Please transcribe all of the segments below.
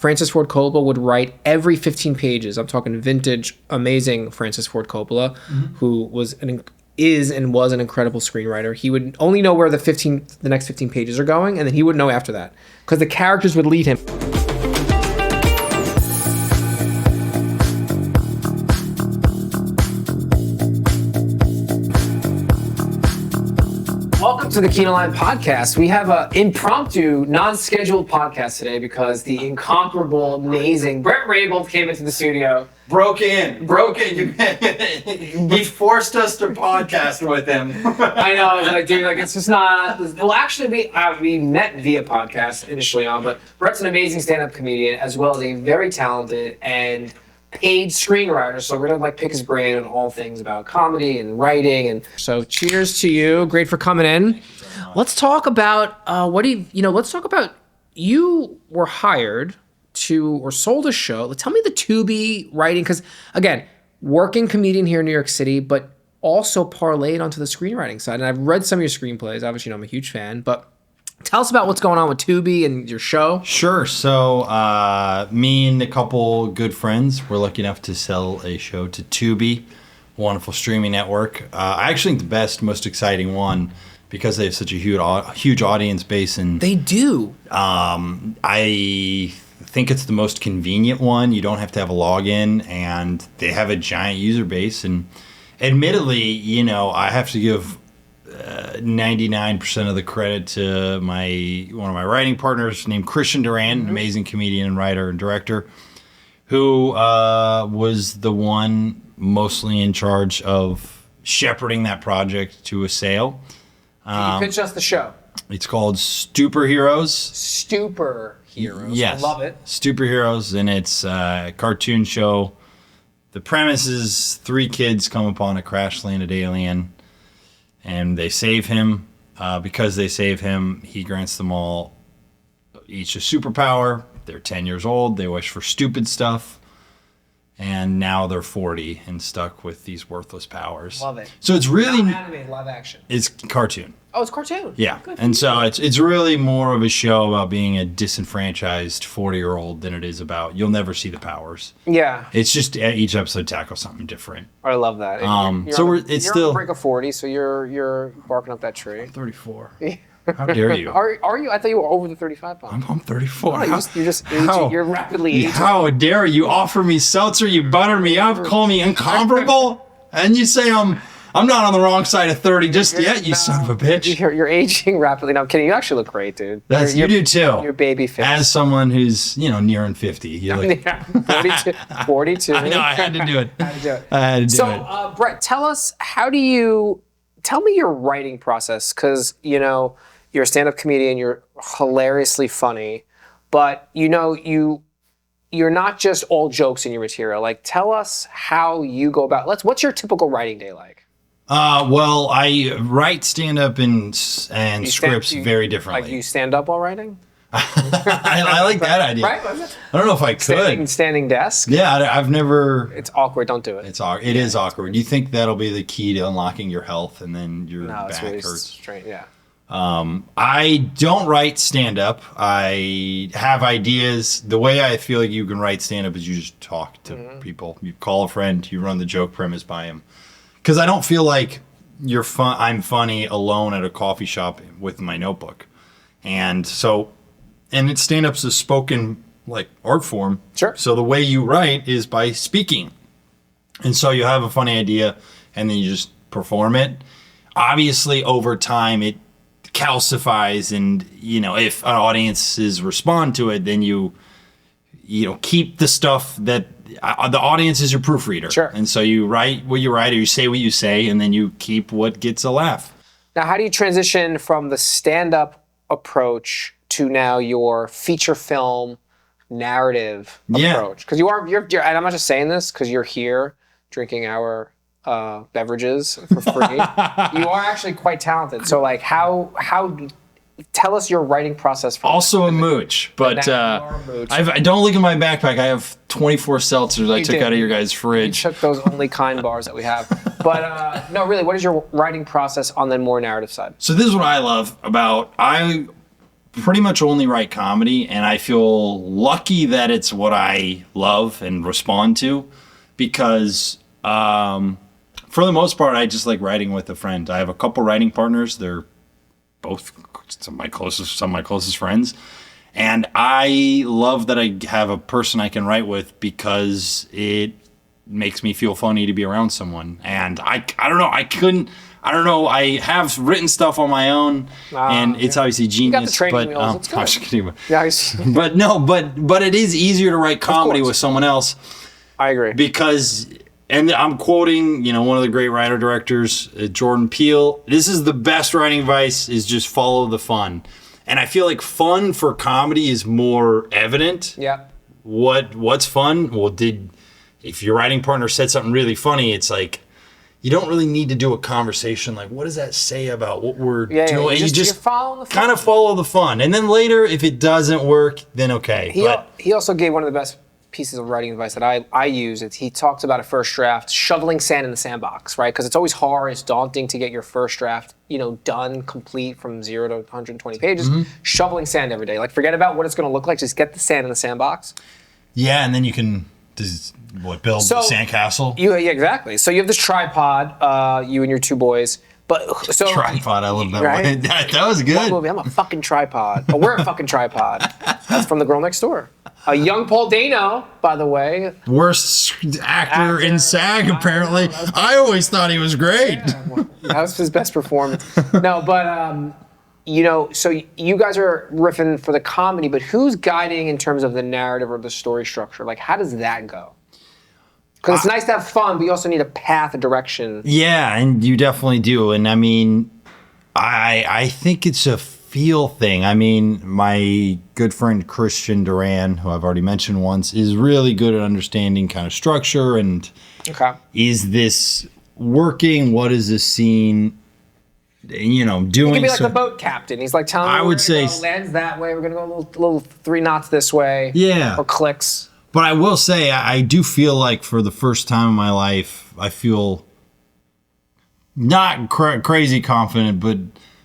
Francis Ford Coppola would write every 15 pages. I'm talking vintage, amazing Francis Ford Coppola, who is and was an incredible screenwriter. He would only know where the next 15 pages are going, and then he wouldn't know after that because the characters would lead him. Welcome to the Kinolime podcast. We have an impromptu, non-scheduled podcast today because the incomparable, amazing Bret Raybould came into the studio. Broke in. He forced us to podcast with him. I know, I was like, dude, like it's just not. Well, actually, we met via podcast initially on, but Bret's an amazing stand-up comedian as well as a very talented and paid screenwriter, so we're gonna pick his brain on all things about comedy and writing. And so cheers to you. Great for coming in. Let's talk about let's talk about you were hired to or sold a show. Tell me the Tubi writing, because again, working comedian here in New York City, but also parlayed onto the screenwriting side. And I've read some of your screenplays. Obviously, I'm a huge fan, but tell us about what's going on with Tubi and your show. Sure. So me and a couple good friends were lucky enough to sell a show to Tubi, a wonderful streaming network. I actually think the best, most exciting one because they have such a huge audience base. And they do. I think it's the most convenient one. You don't have to have a login, and they have a giant user base. And admittedly, I have to give 99% of the credit to one of my writing partners named Christian Durant, an amazing comedian and writer and director, who was the one mostly in charge of shepherding that project to a sale. Can you pitch us the show? It's called Superheroes. Superheroes. Yes. I love it. Superheroes, and it's a cartoon show. The premise is 3 kids come upon a crash-landed alien, and they save him. Because they save him, he grants them all each a superpower. They're 10 years old. They wish for stupid stuff. And now they're 40 and stuck with these worthless powers. Love it. So it's really... Not animated, live action. It's cartoon. Oh, it's cartoon. Yeah. And so it's really more of a show about being a disenfranchised 40-year-old than it is about you'll never see the powers. Yeah. It's just each episode tackles something different. I love that. You're on the brink of 40, so you're barking up that tree. I'm 34. How dare you? Are you? I thought you were over the 35 bump. I'm 34. No, you're just aging. You're rapidly aging. How dare you offer me seltzer? You butter me up, call me incomparable, and you say I'm not on the wrong side of 30 just yet, you son of a bitch. You're aging rapidly. No, I'm kidding. You actually look great, dude. You do too. You're baby face. As someone who's, nearing 50. You look... 42. I know, I had to do it. So, Bret, tell me your writing process, because, you're a stand-up comedian, you're hilariously funny, but, you're not just all jokes in your material. Tell us how you go about, what's your typical writing day like? Well, I write stand-up and scripts very differently. Like you stand up while writing? I like that idea. Right? I don't know if I could. Standing desk? Yeah, I've never... It's awkward. Don't do it. It is awkward. You think that'll be the key to unlocking your health, and then your back really hurts. Straight, yeah. I don't write stand-up. I have ideas. The way I feel like you can write stand-up is you just talk to people. You call a friend. You run the joke premise by him. Because I don't feel like I'm funny alone at a coffee shop with my notebook. And it's stand-up's a spoken art form. Sure. So the way you write is by speaking. And so you have a funny idea and then you just perform it. Obviously, over time, it calcifies, and if audiences respond to it, then you keep the stuff that the audience is your proofreader. Sure. And so you write what you write, or you say what you say, and then you keep what gets a laugh. Now, how do you transition from the stand-up approach to now your feature film narrative approach? Because you're and I'm not just saying this because you're here drinking our beverages for free. You are actually quite talented. So how tell us your writing process. Also a mooch, but I don't look at my backpack. I have 24 seltzers I took out of your guys' fridge. You took those only kind bars that we have. But no, really, what is your writing process on the more narrative side? So this is what I love about pretty much only write comedy, and I feel lucky that it's what I love and respond to, because for the most part, I just like writing with a friend. I have a couple writing partners. They're both some of my closest friends. And I love that I have a person I can write with, because it makes me feel funny to be around someone. And I don't know. I don't know. I have written stuff on my own, and it's obviously genius. You got the training wheels. It's good. I'm just kidding. Yeah, but it is easier to write comedy with someone else. I agree. Because, and I'm quoting, one of the great writer directors, Jordan Peele. This is the best writing advice: is just follow the fun. And I feel like fun for comedy is more evident. Yeah. What's fun? Well, if your writing partner said something really funny, it's like, you don't really need to do a conversation like, what does that say about what we're doing? Yeah, you just kind of follow the fun. And then later, if it doesn't work, then okay. He also gave one of the best pieces of writing advice that I use. He talks about a first draft, shoveling sand in the sandbox, right? Because it's always hard, it's daunting to get your first draft, done, complete from 0 to 120 pages. Mm-hmm. Shoveling sand every day. Like, forget about what it's going to look like. Just get the sand in the sandbox. Yeah, and then you can build the sandcastle? Yeah, exactly. So you have this tripod, you and your two boys. Tripod, I love that right? one. That was good. Movie, I'm a fucking tripod. Oh, we're a fucking tripod. That's from The Girl Next Door. A young Paul Dano, by the way. Worst actor in SAG, apparently. I always thought he was great. Yeah, well, that was his best performance. No, but, so you guys are riffing for the comedy, but who's guiding in terms of the narrative or the story structure? Like, how does that go? Because it's nice to have fun, but you also need a path, a direction. Yeah, and you definitely do. And I mean, I think it's a feel thing. I mean, my good friend Christian Duran, who I've already mentioned once, is really good at understanding kind of structure and is this working? What is this scene? Doing. He can be like the boat captain. He's like telling me, I would say, lands that way. We're gonna go a little 3 knots this way. Yeah, or clicks. But I will say, I do feel like for the first time in my life, I feel not crazy confident, but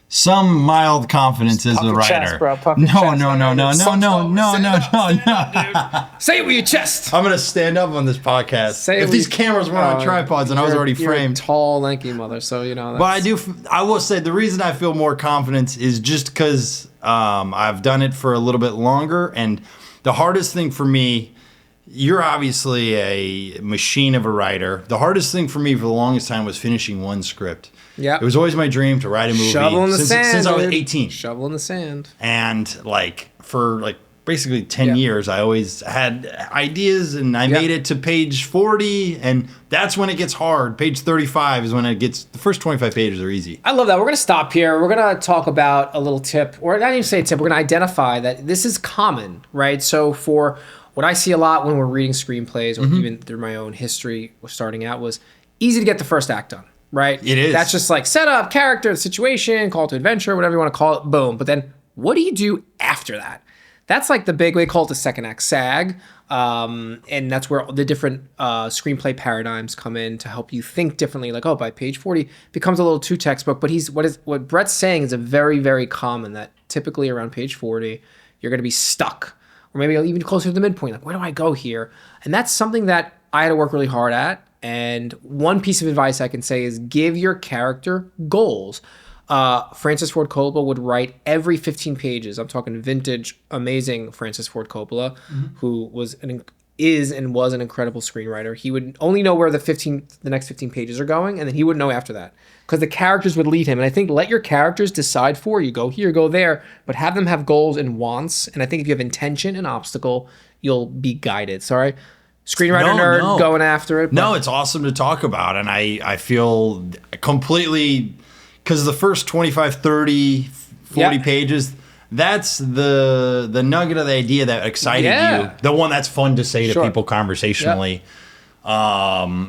some mild confidence as a writer. Chest, bro. No. Say it with your chest. I'm gonna stand up on this podcast. If these cameras weren't on tripods and I was already framed. You're a tall, lanky mother, so But I will say the reason I feel more confidence is just because I've done it for a little bit longer, and the hardest thing for me. You're obviously a machine of a writer. The hardest thing for me for the longest time was finishing one script. Yeah, it was always my dream to write a movie since I was 18. Shovel in the sand. And for basically 10 years, I always had ideas, and I made it to page 40, and that's when it gets hard. Page 35 is when it gets. The first 25 pages are easy. I love that. We're gonna stop here. We're gonna talk about a little tip, or not even say a tip. We're gonna identify that this is common, right? So for what I see a lot when we're reading screenplays, or even through my own history starting out, was easy to get the first act done, right? It is. That's just like setup, character, situation, call to adventure, whatever you want to call it, boom. But then what do you do after that? That's like the big, they call it the second act SAG. And that's where the different screenplay paradigms come in to help you think differently. Like, by page 40, it becomes a little too textbook. But what Bret's saying is a very, very common, that typically around page 40, you're going to be stuck. Or maybe even closer to the midpoint. Like, where do I go here? And that's something that I had to work really hard at. And one piece of advice I can say is give your character goals. Francis Ford Coppola would write every 15 pages. I'm talking vintage, amazing Francis Ford Coppola, who is and was an incredible screenwriter. He would only know where the next 15 pages are going, and then he wouldn't know after that. Because the characters would lead him. And I think let your characters decide for you. Go here, go there. But have them have goals and wants. And I think if you have intention and obstacle, you'll be guided. Sorry. Screenwriter nerd going after it. No, it's awesome to talk about. And I feel completely... Because the first 25, 30, 40 pages... That's the nugget of the idea that excited you. The one that's fun to say to people conversationally. It's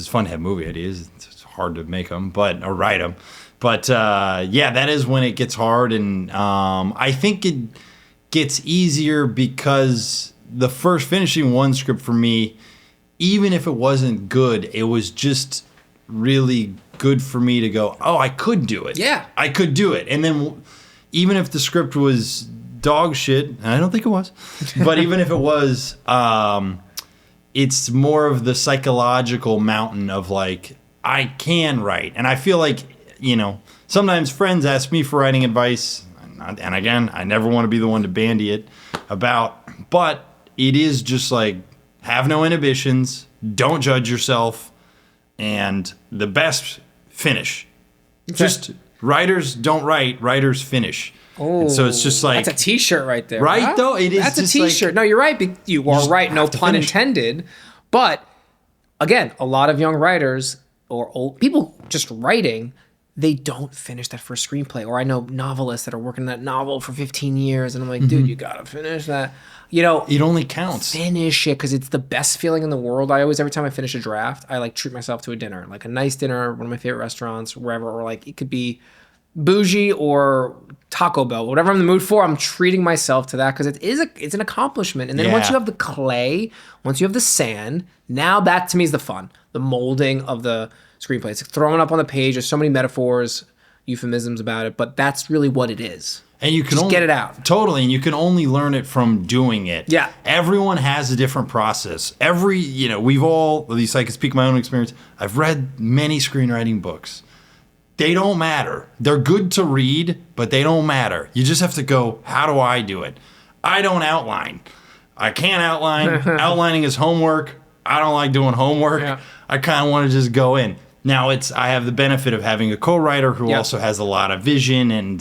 fun to have movie ideas. It's hard to make them, or write them. But that is when it gets hard. And I think it gets easier because the first finishing one script for me, even if it wasn't good, it was just really good for me to go, I could do it. Yeah. I could do it. And then... even if the script was dog shit, and I don't think it was, but even if it was, it's more of the psychological mountain of like, I can write. And I feel like, sometimes friends ask me for writing advice. And again, I never want to be the one to bandy it about, but it is just like, have no inhibitions, don't judge yourself, and the best finish. Just writers don't write, writers finish. Oh, so it's just like, that's a T-shirt right there, right? Huh? Though it is. That's a just T-shirt. Like, no, you're right. You are right. No pun intended. But again, a lot of young writers or old people just writing, they don't finish that first screenplay. Or I know novelists that are working on that novel for 15 years, and I'm like, dude, you gotta finish that. It only counts. Finish it, because it's the best feeling in the world. Every time I finish a draft, I like treat myself to a dinner, like a nice dinner, one of my favorite restaurants, wherever, or like it could be bougie or Taco Bell, whatever I'm in the mood for. I'm treating myself to that because it's an accomplishment. And then once you have the clay, once you have the sand, now that to me is the fun, the molding of the screenplay. It's throwing up on the page. There's so many metaphors, euphemisms about it, but that's really what it is. And you can just only get it out. Totally, and you can only learn it from doing it. Yeah. Everyone has a different process. We've all, at least I can speak my own experience, I've read many screenwriting books. They don't matter. They're good to read, but they don't matter. You just have to go, how do I do it? I don't outline. I can't outline. Outlining is homework. I don't like doing homework. Yeah. I kind of want to just go in. Now I have the benefit of having a co-writer who also has a lot of vision and,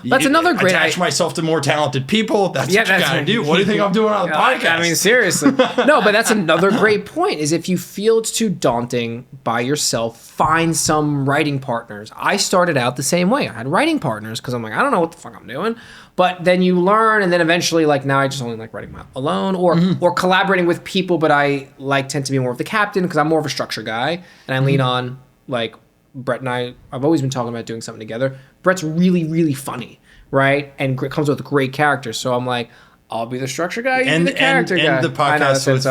That's another great... Attach myself to more talented people. That's what you got to do. What do you think I'm doing on the podcast? I mean, seriously. No, but that's another great point, is if you feel it's too daunting by yourself, find some writing partners. I started out the same way. I had writing partners because I'm like, I don't know what the fuck I'm doing. But then you learn, and then eventually, like, now I just only like writing alone or collaborating with people, but I tend to be more of the captain because I'm more of a structure guy, and I lean on, like, Bret and I've always been talking about doing something together. Bret's really, really funny, right? And comes with great characters. So I'm like, I'll be the structure guy, you be the character guy. And the podcast was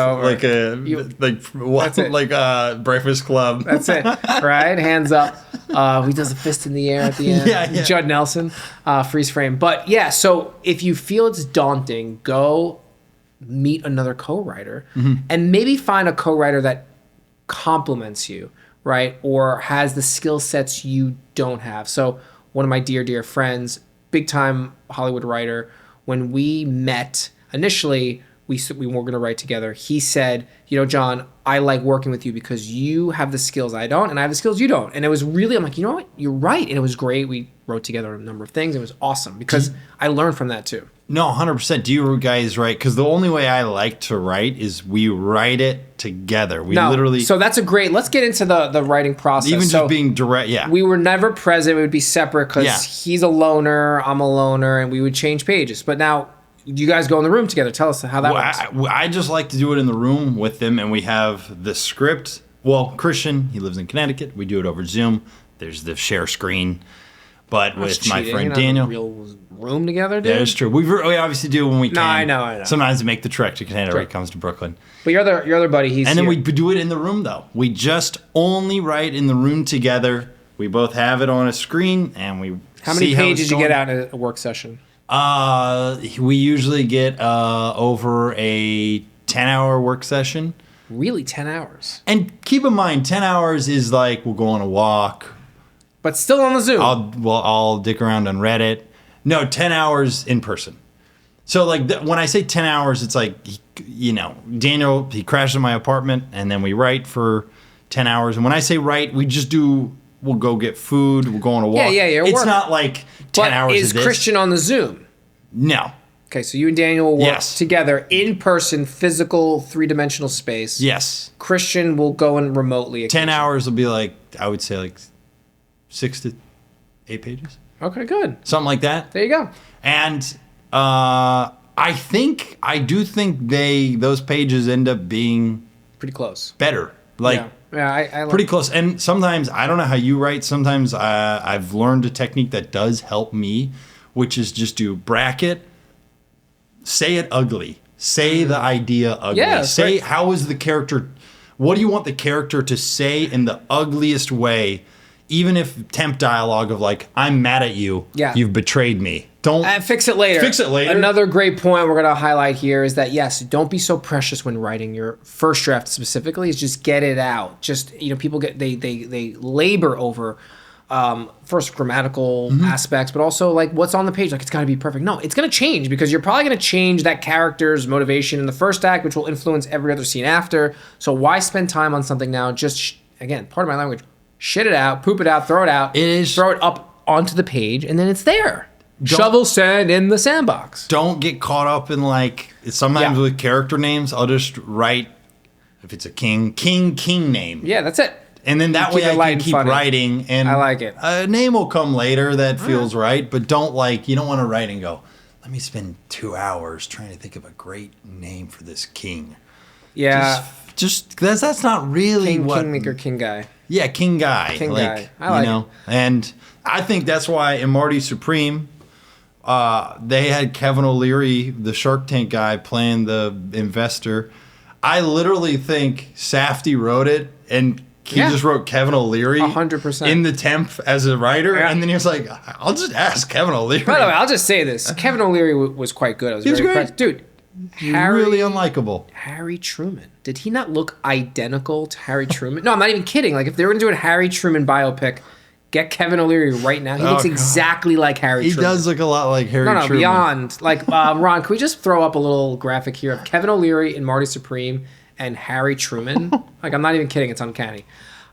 like Breakfast Club. That's it, right? Hands up. He does a fist in the air at the end. Yeah. Judd Nelson, freeze frame. But yeah, so if you feel it's daunting, go meet another co-writer and maybe find a co-writer that complements you, right? Or has the skill sets you don't have. So one of my dear, dear friends, big time Hollywood writer, when we met initially, we were going to write together. He said, John, I like working with you because you have the skills I don't, and I have the skills you don't. And it was really, I'm like, you know what? You're right. And it was great. We wrote together a number of things. It was awesome because I learned from that too. No, 100%. Do you guys write? Because the only way I like to write is we write it together. So that's a great, let's get into the writing process. Even just being direct, yeah. We were never present. We would be separate because he's a loner, I'm a loner, and we would change pages. But now, you guys go in the room together. Tell us how that works. I just like to do it in the room with them, and we have the script. Well, Christian, he lives in Connecticut. We do it over Zoom. There's the share screen. But with my friend Daniel, real room together, dude. That is true. We obviously do when we can. No, I know. Sometimes we make the trek to Connecticut. It comes to Brooklyn. But your other buddy, he's and then we do it in the room though. We just only write in the room together. We both have it on a screen, and we. How many pages you get out in a work session? We usually get over a 10-hour work session. Really, 10 hours? And keep in mind, 10 hours is like we'll go on a walk. But still on the Zoom. I'll dick around on Reddit. No, 10 hours in person. So like when I say 10 hours, it's like, Daniel, he crashes in my apartment and then we write for 10 hours. And when I say write, we'll go get food. We'll go on a walk. Yeah. It's not like 10 hours is of this. Christian on the Zoom? No. Okay, so you and Daniel will work together in person, physical, three-dimensional space. Yes. Christian will go in remotely. 10 hours will be like, I would say like 6 to 8 pages. Okay, good. Something like that. There you go. And I do think those pages end up being pretty close. Better. Like I pretty close. And sometimes I don't know how you write. Sometimes I've learned a technique that does help me, which is just do bracket, say it ugly, say the idea ugly. Yeah, say how is the character. What do you want the character to say in the ugliest way? even if temp dialogue of like, I'm mad at you, Yeah. you've betrayed me. Don't Fix it later. Fix it later. Another great point we're going to highlight here is that, yes, don't be so precious when writing your first draft specifically. Is just get it out. Just, people they labor over first grammatical aspects, but also like what's on the page. Like it's got to be perfect. No, it's going to change because you're probably going to change that character's motivation in the first act, which will influence every other scene after. So why spend time on something now? Just, again, part of my language, shit it out, poop it out, throw it out. Throw it up onto the page, and then it's there. Shovel sand in the sandbox. Don't get caught up in like sometimes Yeah. with character names. I'll just write if it's a king name. Yeah, that's it. And then that Keep way it I light can and keep funny. writing, and I like it. A name will come later that feels right, but you don't want to write and go, let me spend 2 hours trying to think of a great name for this king. Yeah. Just that's not really what Kingmaker, king guy. Yeah, king guy. King guy. I like it. And I think that's why in Marty Supreme, they had Kevin O'Leary, the Shark Tank guy, playing the investor. I literally think Safdie wrote it, and he just wrote Kevin O'Leary 100%. in the temp as a writer, Yeah. and then he was like, I'll just ask Kevin O'Leary. By the way, I'll just say this. Kevin O'Leary was quite good. I was He was very great. impressed. Dude, He's really unlikable. Harry Truman. Did he not look identical to Harry Truman? No, I'm not even kidding. Like, if they were going to do a Harry Truman biopic, get Kevin O'Leary right now. He looks God. exactly like Harry He Truman. does look a lot like Harry No, Truman. beyond. Like, Ron, can we just throw up a little graphic here of Kevin O'Leary and Marty Supreme and Harry Truman? Like, I'm not even kidding. It's uncanny.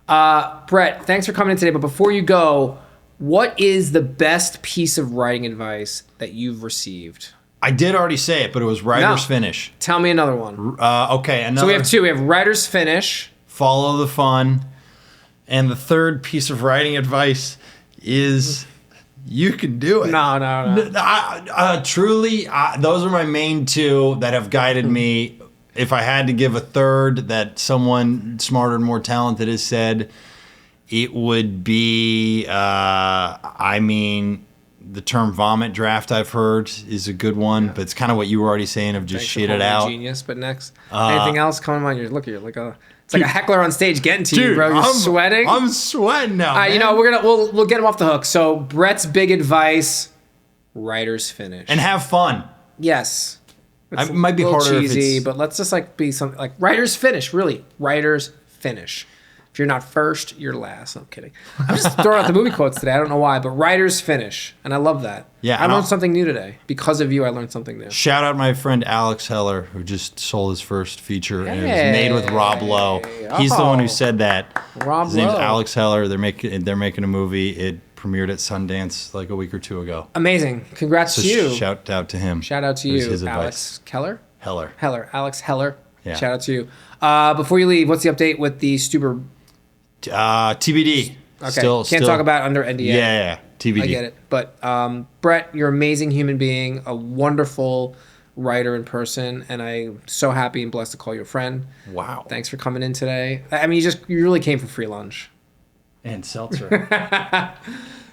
Bret, thanks for coming in today. But before you go, what is the best piece of writing advice that you've received? I did already say it, but it was writer's finish. Tell me another one. Okay, another. So we have two. We have writer's finish. Follow the fun. And the third piece of writing advice is you can do it. No. Truly, those are my main two that have guided me. If I had to give a third that someone smarter and more talented has said, it would be, the term vomit draft I've heard is a good one, but it's kind of what you were already saying of just shit it out. Genius, but next. Anything else coming on? It's like a heckler on stage getting to you, Dude, bro. You're sweating. I'm sweating now. All right, man. we'll get him off the hook. So Bret's big advice: writer's finish. And have fun. Yes. It might be a little harder if cheesy, it's- but let's just be something like writer's finish. Really, writer's finish. If you're not first, you're last. I'm kidding. I'm just throwing out the movie quotes today. I don't know why, but writer's finish, and I love that. Yeah, I learned something new today because of you. I learned something new. Shout out my friend Alex Heller, who just sold his first feature, and it was made with Rob Lowe. He's the one who said that. Rob His name's Lowe. Alex Heller. They're making a movie. It premiered at Sundance like a week or two ago. Amazing. Congrats So to you. shout out to him. Shout out to It was you, his Alex Keller. Heller. Alex Heller. Yeah. Shout out to you. Before you leave, what's the update with the Stuber? TBD. Okay, can't talk about it under NDA. Yeah. TBD. I get it. But Bret, you're an amazing human being, a wonderful writer in person, and I'm so happy and blessed to call you a friend. Wow. Thanks for coming in today. I mean, you really came for free lunch. And seltzer.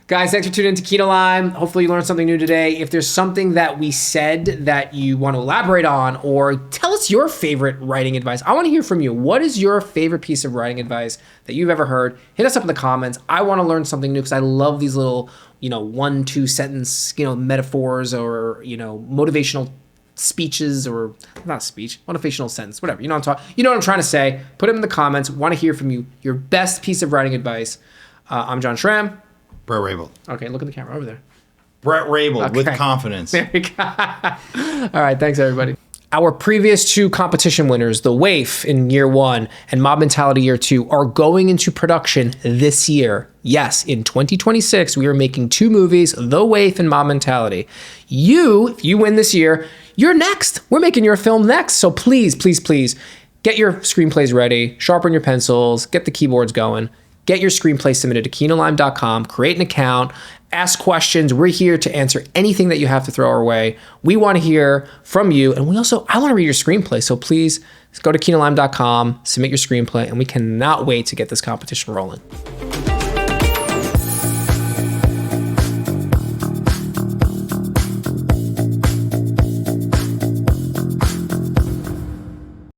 Guys, thanks for tuning in to Kinolime. Hopefully you learned something new today. If there's something that we said that you want to elaborate on, or tell us your favorite writing advice. I want to hear from you. What is your favorite piece of writing advice that you've ever heard? Hit us up in the comments. I want to learn something new because I love these little, 1-2 sentence, metaphors or, motivational speeches, or not speech, motivational sentence, whatever. You know what I'm trying to say. Put them in the comments. Want to hear from you. Your best piece of writing advice. I'm John Schramm. Bret Raybould. Okay, look at the camera over there. Bret Raybould with Okay. confidence. There we go. All right, thanks everybody. Our previous two competition winners, The Waif in year 1 and Mob Mentality year 2, are going into production this year. Yes, in 2026, we are making 2 movies, The Waif and Mob Mentality. If you win this year, you're next. We're making your film next. So please, please, please get your screenplays ready, sharpen your pencils, get the keyboards going. Get your screenplay submitted to kinolime.com, create an account, ask questions. We're here to answer anything that you have to throw our way. We want to hear from you. And I want to read your screenplay. So please go to kinolime.com, submit your screenplay, and we cannot wait to get this competition rolling.